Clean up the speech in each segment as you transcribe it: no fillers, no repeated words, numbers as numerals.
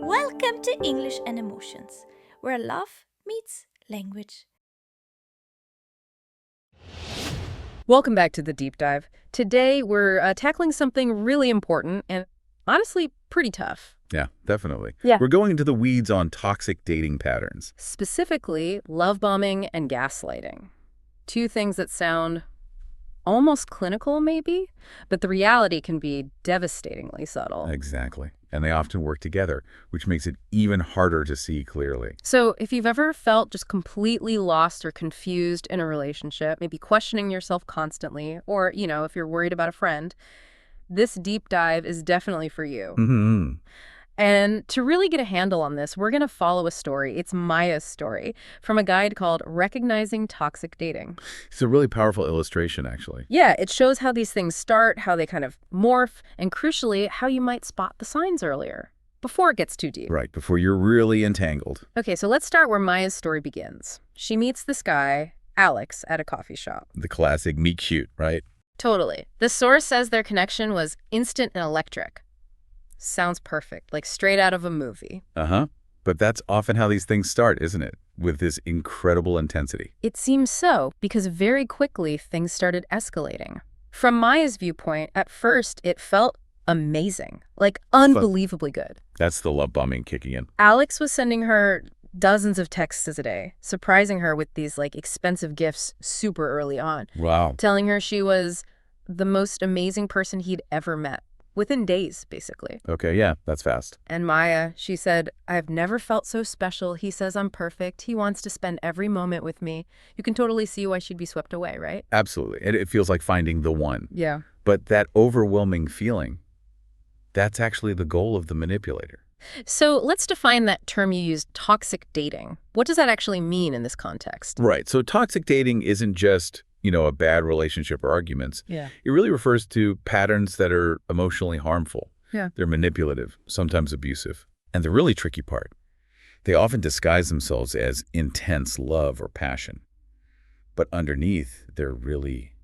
Welcome to English and Emotions, where love meets language. Welcome back to the deep dive. Today we're tackling something really important and honestly pretty tough. Yeah, definitely. Yeah. We're going into the weeds on toxic dating patterns. Specifically, love bombing and gaslighting. Two things that sound almost clinical maybe, but the reality can be devastatingly subtle. Exactly. And they often work together, which makes it even harder to see clearly. So if you've ever felt just completely lost or confused in a relationship, maybe questioning yourself constantly, or, if you're worried about a friend, this deep dive is definitely for you. Mm-hmm. And to really get a handle on this, we're going to follow a story. It's Maya's story from a guide called Recognizing Toxic Dating. It's a really powerful illustration, actually. Yeah, it shows how these things start, how they kind of morph, and crucially, how you might spot the signs earlier, before it gets too deep. Right, before you're really entangled. Okay, so let's start where Maya's story begins. She meets this guy, Alex, at a coffee shop. The classic meet cute, right? Totally. The source says their connection was instant and electric. Sounds perfect, like straight out of a movie. Uh-huh. But that's often how these things start, isn't it? With this incredible intensity. It seems so, because very quickly things started escalating. From Maya's viewpoint, at first it felt amazing, like unbelievably good. That's the love bombing kicking in. Alex was sending her dozens of texts a day, surprising her with these expensive gifts super early on, Wow. telling her she was the most amazing person he'd ever met. Within days, basically. Okay, yeah, that's fast. And Maya, she said, "I've never felt so special. He says I'm perfect. He wants to spend every moment with me." You can totally see why she'd be swept away, right? Absolutely. It feels like finding the one. Yeah. But that overwhelming feeling, that's actually the goal of the manipulator. So let's define that term you used, toxic dating. What does that actually mean in this context? Right. So toxic dating isn't just, a bad relationship or arguments. Yeah. It really refers to patterns that are emotionally harmful. Yeah. They're manipulative, sometimes abusive. And the really tricky part, they often disguise themselves as intense love or passion. But underneath, they're really,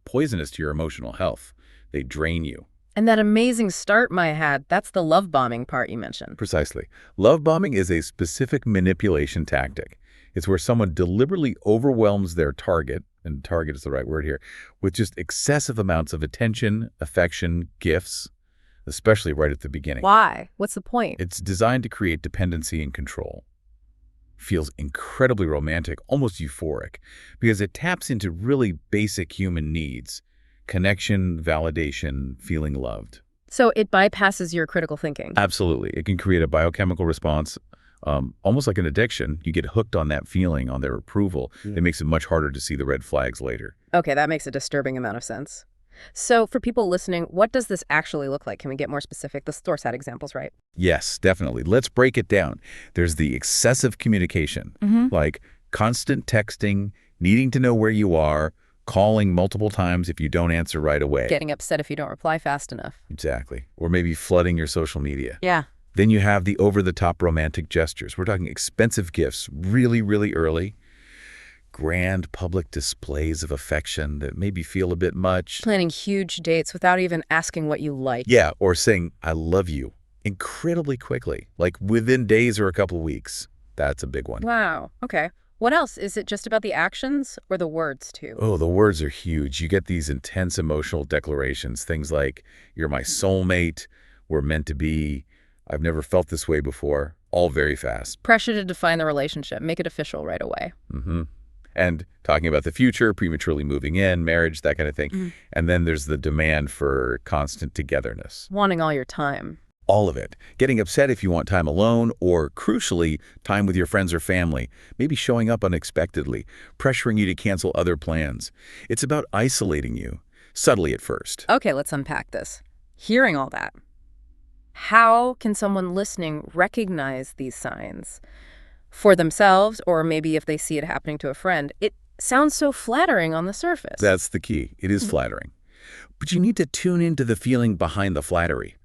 poisonous to your emotional health. They drain you. And that amazing start Maya had, that's the love bombing part you mentioned. Precisely. Love bombing is a specific manipulation tactic. It's where someone deliberately overwhelms their target, and target is the right word here, with just excessive amounts of attention, affection, gifts, especially right at the beginning. Why? What's the point? It's designed to create dependency and control. Feels incredibly romantic, almost euphoric, because it taps into really basic human needs: connection, validation, feeling loved. So it bypasses your critical thinking. Absolutely. It can create a biochemical response, almost like an addiction. You get hooked on that feeling, on their approval. It makes it much harder to see the red flags later. Okay, that makes a disturbing amount of sense. So for people listening, what does this actually look like? Can we get more specific? The source had examples, right? Yes, definitely. Let's break it down. There's the excessive communication, like constant texting, needing to know where you are, calling multiple times if you don't answer right away. Getting upset if you don't reply fast enough. Exactly. Or maybe flooding your social media. Yeah. Then you have the over-the-top romantic gestures. We're talking expensive gifts really, really early. Grand public displays of affection that maybe feel a bit much. Planning huge dates without even asking what you like. Yeah, or saying, "I love you," incredibly quickly, like within days or a couple of weeks. That's a big one. Wow. Okay. What else? Is it just about the actions or the words too? Oh, the words are huge. You get these intense emotional declarations, things like, "You're my soulmate," "We're meant to be," "I've never felt this way before," all very fast. Pressure to define the relationship, make it official right away. And talking about the future, prematurely moving in, marriage, that kind of thing. And then there's the demand for constant togetherness. Wanting all your time. All of it. Getting upset if you want time alone, or crucially, time with your friends or family. Maybe showing up unexpectedly, pressuring you to cancel other plans. It's about isolating you, subtly at first. Okay, let's unpack this. Hearing all that, how can someone listening recognize these signs for themselves, or maybe if they see it happening to a friend? It sounds so flattering on the surface. That's the key. It is flattering. But you need to tune into the feeling behind the flattery.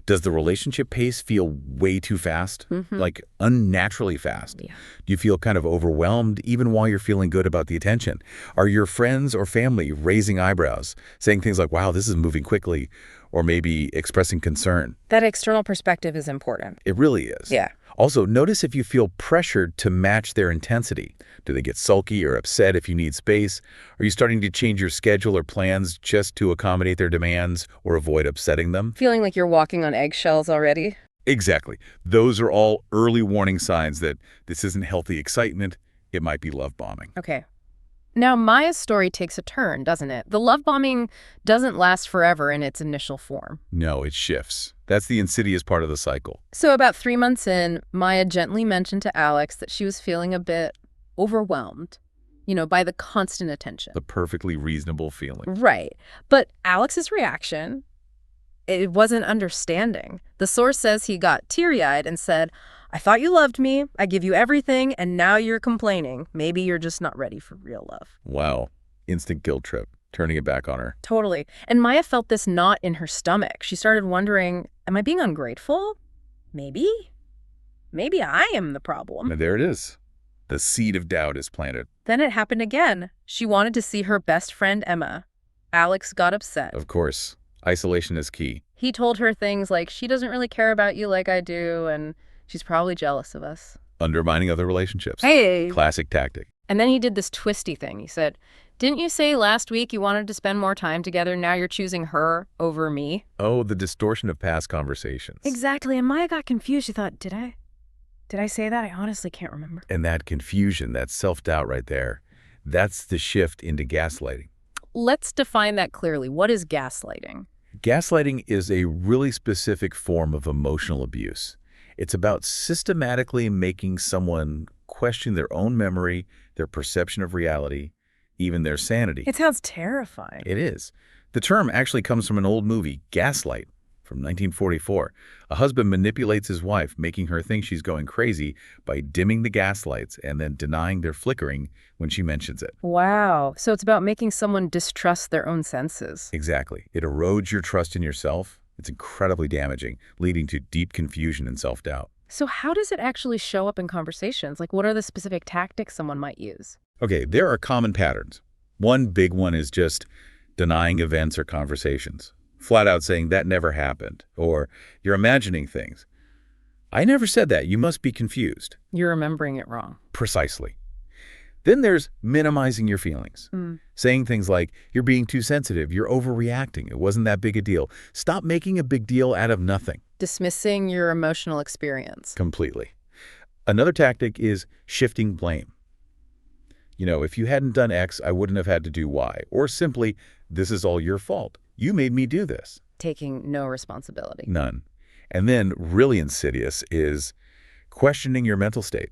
Does the relationship pace feel way too fast? Like unnaturally fast? Yeah. Do you feel kind of overwhelmed even while you're feeling good about the attention? Are your friends or family raising eyebrows, saying things like, wow, this is moving quickly, or maybe expressing concern? That external perspective is important. It really is. Yeah. Also, notice if you feel pressured to match their intensity. Do they get sulky or upset if you need space? Are you starting to change your schedule or plans just to accommodate their demands or avoid upsetting them? Feeling like you're walking on eggshells already? Exactly. Those are all early warning signs that this isn't healthy excitement. It might be love bombing. Okay. Now, Maya's story takes a turn, doesn't it? The love bombing doesn't last forever in its initial form. No, it shifts. That's the insidious part of the cycle. So about 3 months in, Maya gently mentioned to Alex that she was feeling a bit overwhelmed, by the constant attention. The perfectly reasonable feeling. Right. But Alex's reaction, it wasn't understanding. The source says he got teary-eyed and said, I thought you loved me, I give you everything, and now you're complaining. Maybe you're just not ready for real love. Wow. Instant guilt trip. Turning it back on her. Totally. And Maya felt this knot in her stomach. She started wondering, am I being ungrateful? Maybe. Maybe I am the problem. And there it is. The seed of doubt is planted. Then it happened again. She wanted to see her best friend, Emma. Alex got upset. Of course. Isolation is key. He told her things like, she doesn't really care about you like I do, and she's probably jealous of us. Undermining other relationships. Hey! Classic tactic. And then he did this twisty thing. He said, didn't you say last week you wanted to spend more time together? Now you're choosing her over me? Oh, the distortion of past conversations. Exactly. And Maya got confused. She thought, did I say that? I honestly can't remember. And that confusion, that self-doubt right there, that's the shift into gaslighting. Let's define that clearly. What is gaslighting? Gaslighting is a really specific form of emotional abuse. It's about systematically making someone question their own memory, their perception of reality, even their sanity. It sounds terrifying. It is. The term actually comes from an old movie, Gaslight, from 1944. A husband manipulates his wife, making her think she's going crazy by dimming the gas lights and then denying they're flickering when she mentions it. Wow. So it's about making someone distrust their own senses. Exactly. It erodes your trust in yourself. It's incredibly damaging, leading to deep confusion and self-doubt. So how does it actually show up in conversations? Like, what are the specific tactics someone might use? Okay, there are common patterns. One big one is just denying events or conversations. Flat out saying that never happened, or you're imagining things. I never said that. You must be confused. You're remembering it wrong. Precisely. Then there's minimizing your feelings. Saying things like, you're being too sensitive, you're overreacting, it wasn't that big a deal. Stop making a big deal out of nothing. Dismissing your emotional experience. Completely. Another tactic is shifting blame. If you hadn't done X, I wouldn't have had to do Y. Or simply, this is all your fault. You made me do this. Taking no responsibility. None. And then, really insidious, is questioning your mental state.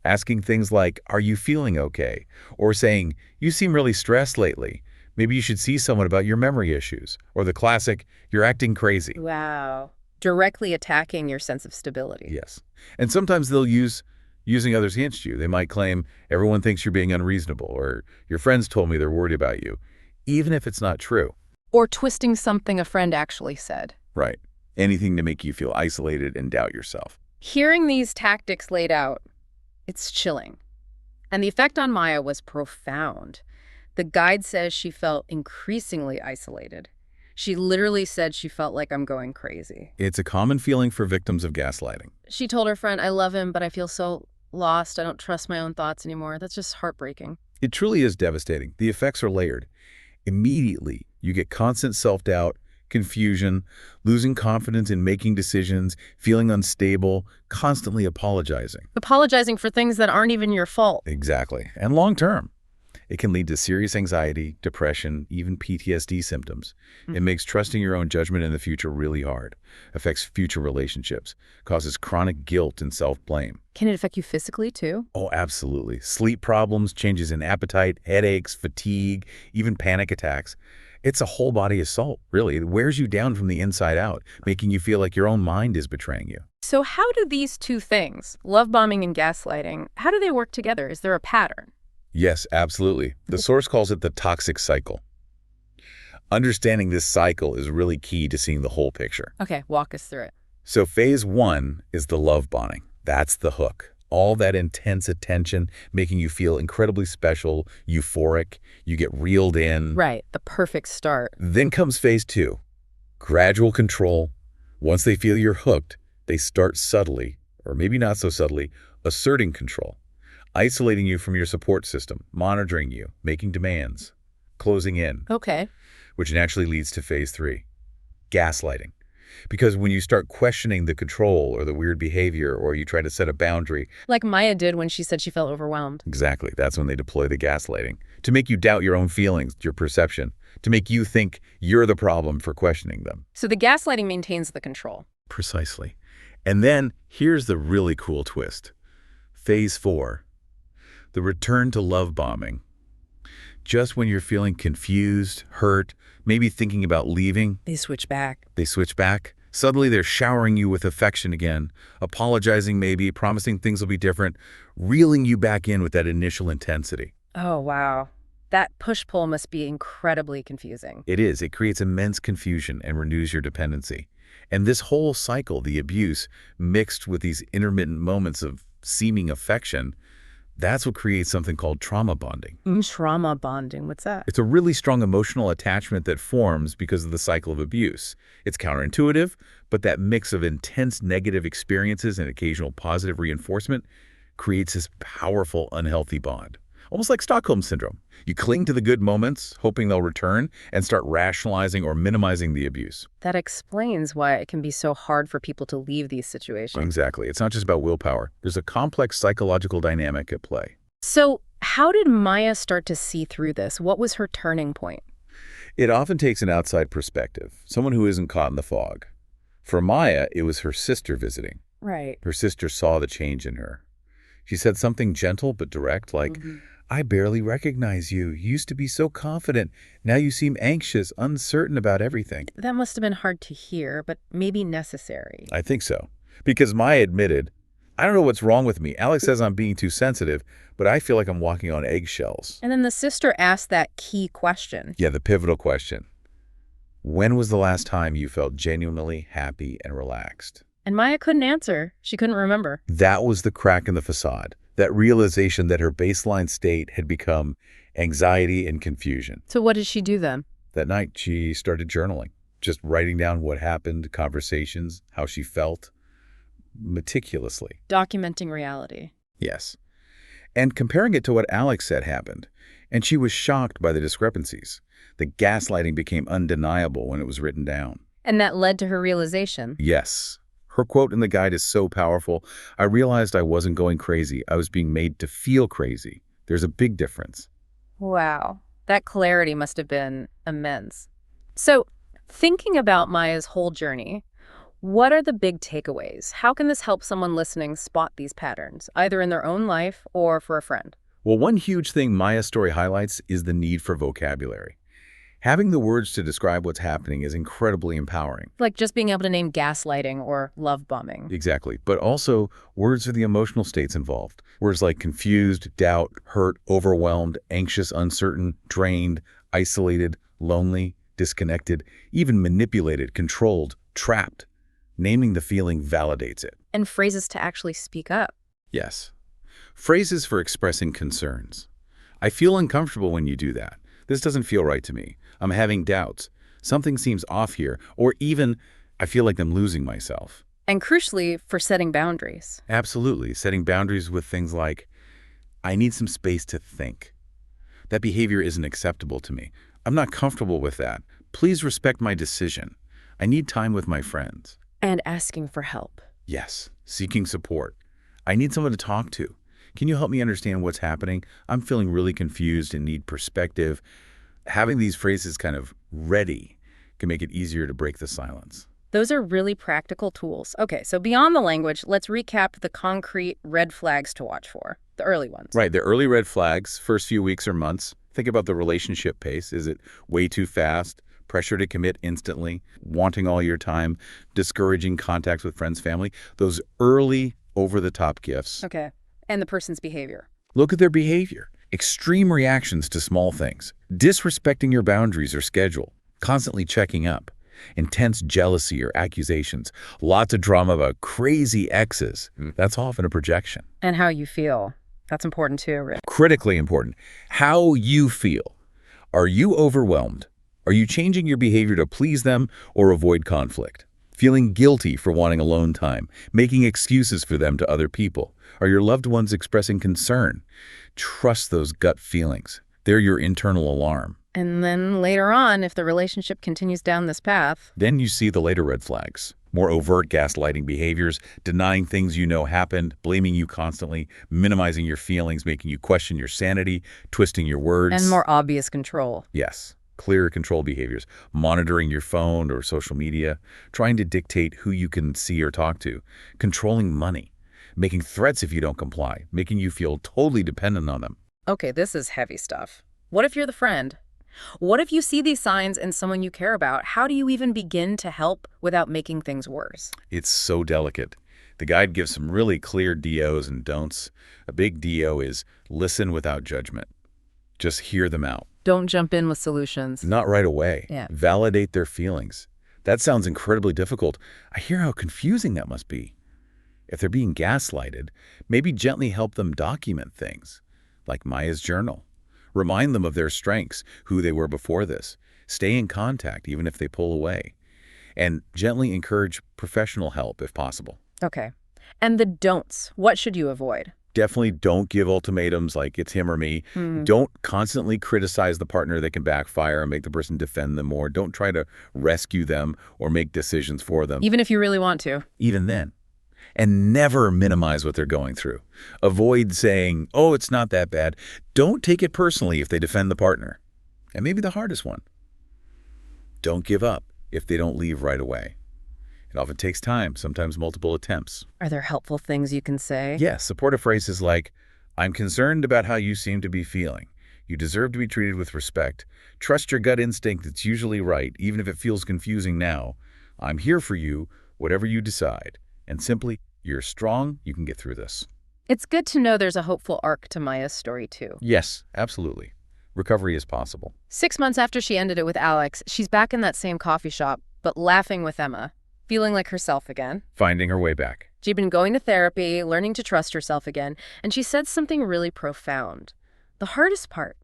Asking things like, are you feeling okay? Or saying, you seem really stressed lately. Maybe you should see someone about your memory issues. Or the classic, you're acting crazy. Wow. Directly attacking your sense of stability. Yes. And sometimes they'll using others against you. They might claim, everyone thinks you're being unreasonable, or your friends told me they're worried about you, even if it's not true. Or twisting something a friend actually said. Right. Anything to make you feel isolated and doubt yourself. Hearing these tactics laid out, it's chilling. And the effect on Maya was profound. The guide says she felt increasingly isolated. She literally said she felt like I'm going crazy. It's a common feeling for victims of gaslighting. She told her friend, I love him, but I feel so lost. I don't trust my own thoughts anymore. That's just heartbreaking. It truly is devastating. The effects are layered. Immediately, you get constant self-doubt, confusion, losing confidence in making decisions, feeling unstable, constantly apologizing. Apologizing for things that aren't even your fault. Exactly. And long-term, it can lead to serious anxiety, depression, even PTSD symptoms. It makes trusting your own judgment in the future really hard, affects future relationships, causes chronic guilt and self-blame. Can it affect you physically, too? Oh, absolutely. Sleep problems, changes in appetite, headaches, fatigue, even panic attacks. It's a whole body assault, really. It wears you down from the inside out, making you feel like your own mind is betraying you. So how do these two things, love bombing and gaslighting, how do they work together? Is there a pattern? Yes, absolutely. The source calls it the toxic cycle. Understanding this cycle is really key to seeing the whole picture. Okay, walk us through it. So phase 1 is the love bombing. That's the hook. All that intense attention, making you feel incredibly special, euphoric. You get reeled in. Right, the perfect start. Then comes phase 2, gradual control. Once they feel you're hooked, they start subtly, or maybe not so subtly, asserting control, isolating you from your support system, monitoring you, making demands, closing in. Okay. Which naturally leads to phase 3, gaslighting. Because when you start questioning the control or the weird behavior, or you try to set a boundary. Like Maya did when she said she felt overwhelmed. Exactly. That's when they deploy the gaslighting. To make you doubt your own feelings, your perception. To make you think you're the problem for questioning them. So the gaslighting maintains the control. Precisely. And then here's the really cool twist. Phase 4, the return to love bombing. Just when you're feeling confused, hurt, maybe thinking about leaving, They switch back. they switch back. Suddenly they're showering you with affection again, apologizing maybe, promising things will be different, reeling you back in with that initial intensity. Oh, wow. That push-pull must be incredibly confusing. It is. It creates immense confusion and renews your dependency. And this whole cycle, the abuse, mixed with these intermittent moments of seeming affection, that's what creates something called trauma bonding. Trauma bonding, what's that? It's a really strong emotional attachment that forms because of the cycle of abuse. It's counterintuitive, but that mix of intense negative experiences and occasional positive reinforcement creates this powerful, unhealthy bond. Almost like Stockholm Syndrome. You cling to the good moments, hoping they'll return, and start rationalizing or minimizing the abuse. That explains why it can be so hard for people to leave these situations. Exactly. It's not just about willpower. There's a complex psychological dynamic at play. So how did Maya start to see through this? What was her turning point? It often takes an outside perspective, someone who isn't caught in the fog. For Maya, it was her sister visiting. Right. Her sister saw the change in her. She said something gentle but direct, like, I barely recognize you. You used to be so confident. Now you seem anxious, uncertain about everything. That must have been hard to hear, but maybe necessary. I think so. Because Maya admitted, I don't know what's wrong with me. Alex says I'm being too sensitive, but I feel like I'm walking on eggshells. And then the sister asked that key question. Yeah, the pivotal question. When was the last time you felt genuinely happy and relaxed? And Maya couldn't answer. She couldn't remember. That was the crack in the facade. That realization that her baseline state had become anxiety and confusion. So what did she do then? That night, she started journaling, just writing down what happened, conversations, how she felt, meticulously. Documenting reality. Yes. And comparing it to what Alex said happened. And she was shocked by the discrepancies. The gaslighting became undeniable when it was written down. And that led to her realization. Yes. Her quote in the guide is so powerful. I realized I wasn't going crazy. I was being made to feel crazy. There's a big difference. Wow. That clarity must have been immense. So, thinking about Maya's whole journey, what are the big takeaways? How can this help someone listening spot these patterns, either in their own life or for a friend? Well, one huge thing Maya's story highlights is the need for vocabulary. Having the words to describe what's happening is incredibly empowering. Like just being able to name gaslighting or love bombing. Exactly. But also words for the emotional states involved. Words like confused, doubt, hurt, overwhelmed, anxious, uncertain, drained, isolated, lonely, disconnected, even manipulated, controlled, trapped. Naming the feeling validates it. And phrases to actually speak up. Yes. Phrases for expressing concerns. I feel uncomfortable when you do that. This doesn't feel right to me. I'm having doubts. Something seems off here. Or even, I feel like I'm losing myself. And crucially, for setting boundaries. Absolutely. Setting boundaries with things like, I need some space to think. That behavior isn't acceptable to me. I'm not comfortable with that. Please respect my decision. I need time with my friends. And asking for help. Yes. Seeking support. I need someone to talk to. Can you help me understand what's happening? I'm feeling really confused and need perspective. Having these phrases kind of ready can make it easier to break the silence. Those are really practical tools. Okay, so beyond the language, let's recap the concrete red flags to watch for, the early ones. Right, the early red flags, first few weeks or months. Think about the relationship pace. Is it way too fast? Pressure to commit instantly? Wanting all your time? Discouraging contacts with friends, family? Those early over-the-top gifts. Okay, and the person's behavior. Look at their behavior. Extreme reactions to small things. Disrespecting your boundaries or schedule. constantly checking up, intense jealousy or accusations, lots of drama about crazy exes. That's often a projection. And how you feel. That's important too, Rick. Critically important. How you feel. Are you overwhelmed? Are you changing your behavior to please them or avoid conflict? Feeling guilty for wanting alone time, making excuses for them to other people. Are your loved ones expressing concern? Trust those gut feelings. They're your internal alarm. And then later on, if the relationship continues down this path, Then you see the later red flags. More overt gaslighting behaviors, denying things you know happened, blaming you constantly, minimizing your feelings, making you question your sanity, twisting your words. and more obvious control. Yes, clear control behaviors, monitoring your phone or social media, trying to dictate who you can see or talk to, controlling money, making threats if you don't comply, making you feel totally dependent on them. Okay, this is heavy stuff. What if you're the friend? What if you see these signs in someone you care about? How do you even begin to help without making things worse? It's so delicate. The guide gives some really clear DOs and don'ts. A big DO is listen without judgment. Just hear them out. Don't jump in with solutions. Not right away. Yeah. Validate their feelings. That sounds incredibly difficult. I hear how confusing that must be. If they're being gaslighted, maybe gently help them document things, like Maya's journal. Remind them of their strengths, who they were before this. Stay in contact, even if they pull away. And gently encourage professional help if possible. Okay. And the don'ts. What should you avoid? Definitely don't give ultimatums like it's him or me. Don't constantly criticize the partner that can backfire and make the person defend them more. Don't try to rescue them or make decisions for them. Even if you really want to. Even then. And never minimize what they're going through. Avoid saying, oh, it's not that bad. Don't take it personally if they defend the partner. And maybe the hardest one. Don't give up if they don't leave right away. It often takes time, sometimes multiple attempts. Are there helpful things you can say? Yes, supportive phrases like, I'm concerned about how you seem to be feeling. You deserve to be treated with respect. Trust your gut instinct, it's usually right, even if it feels confusing now. I'm here for you, whatever you decide. And simply, you're strong, you can get through this. It's good to know there's a hopeful arc to Maya's story, too. Yes, absolutely. Recovery is possible. 6 months after she ended it with Alex, she's back in that same coffee shop, but laughing with Emma, feeling like herself again. Finding her way back. She'd been going to therapy, learning to trust herself again, and she said something really profound. The hardest part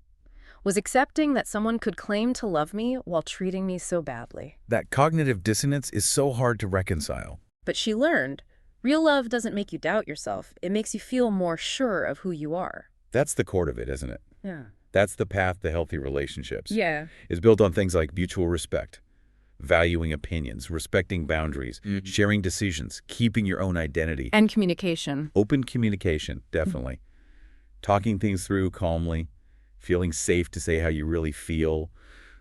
was accepting that someone could claim to love me while treating me so badly. That cognitive dissonance is so hard to reconcile. But she learned, real love doesn't make you doubt yourself. It makes you feel more sure of who you are. That's the core of it, isn't it? Yeah. That's the path to healthy relationships. Yeah. It's built on things like mutual respect, valuing opinions, respecting boundaries, sharing decisions, keeping your own identity. And communication. Open communication, definitely. Talking things through calmly, feeling safe to say how you really feel,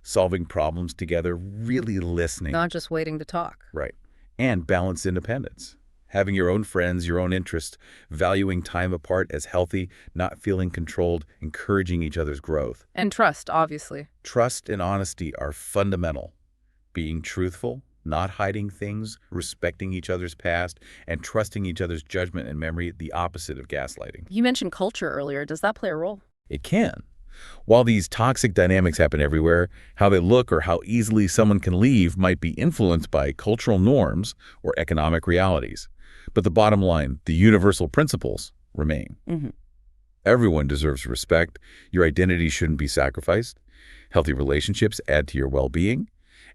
solving problems together, really listening. Not just waiting to talk. Right. And balanced independence. Having your own friends, your own interests, valuing time apart as healthy, not feeling controlled, encouraging each other's growth. And trust, obviously. Trust and honesty are fundamental. Being truthful, not hiding things, respecting each other's past, and trusting each other's judgment and memory, the opposite of gaslighting. You mentioned culture earlier. Does that play a role? It can. While these toxic dynamics happen everywhere, how they look or how easily someone can leave might be influenced by cultural norms or economic realities. But the bottom line, the universal principles, remain. Everyone deserves respect. Your identity shouldn't be sacrificed. Healthy relationships add to your well-being.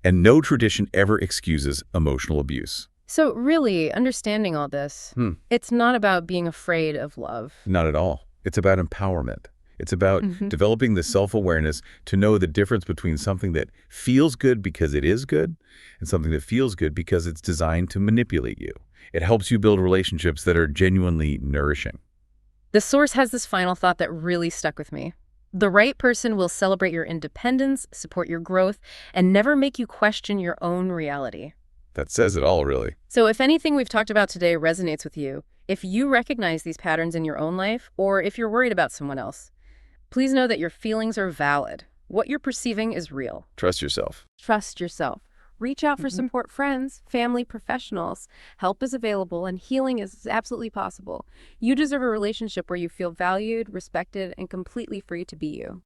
And no tradition ever excuses emotional abuse. So really, understanding all this, it's not about being afraid of love. Not at all. It's about empowerment. It's about developing the self-awareness to know the difference between something that feels good because it is good and something that feels good because it's designed to manipulate you. It helps you build relationships that are genuinely nourishing. The source has this final thought that really stuck with me. The right person will celebrate your independence, support your growth, and never make you question your own reality. That says it all, really. So if anything we've talked about today resonates with you, if you recognize these patterns in your own life, or if you're worried about someone else, please know that your feelings are valid. What you're perceiving is real. Trust yourself. Trust yourself. Reach out for support, friends, family, professionals. Help is available and healing is absolutely possible. You deserve a relationship where you feel valued, respected, and completely free to be you.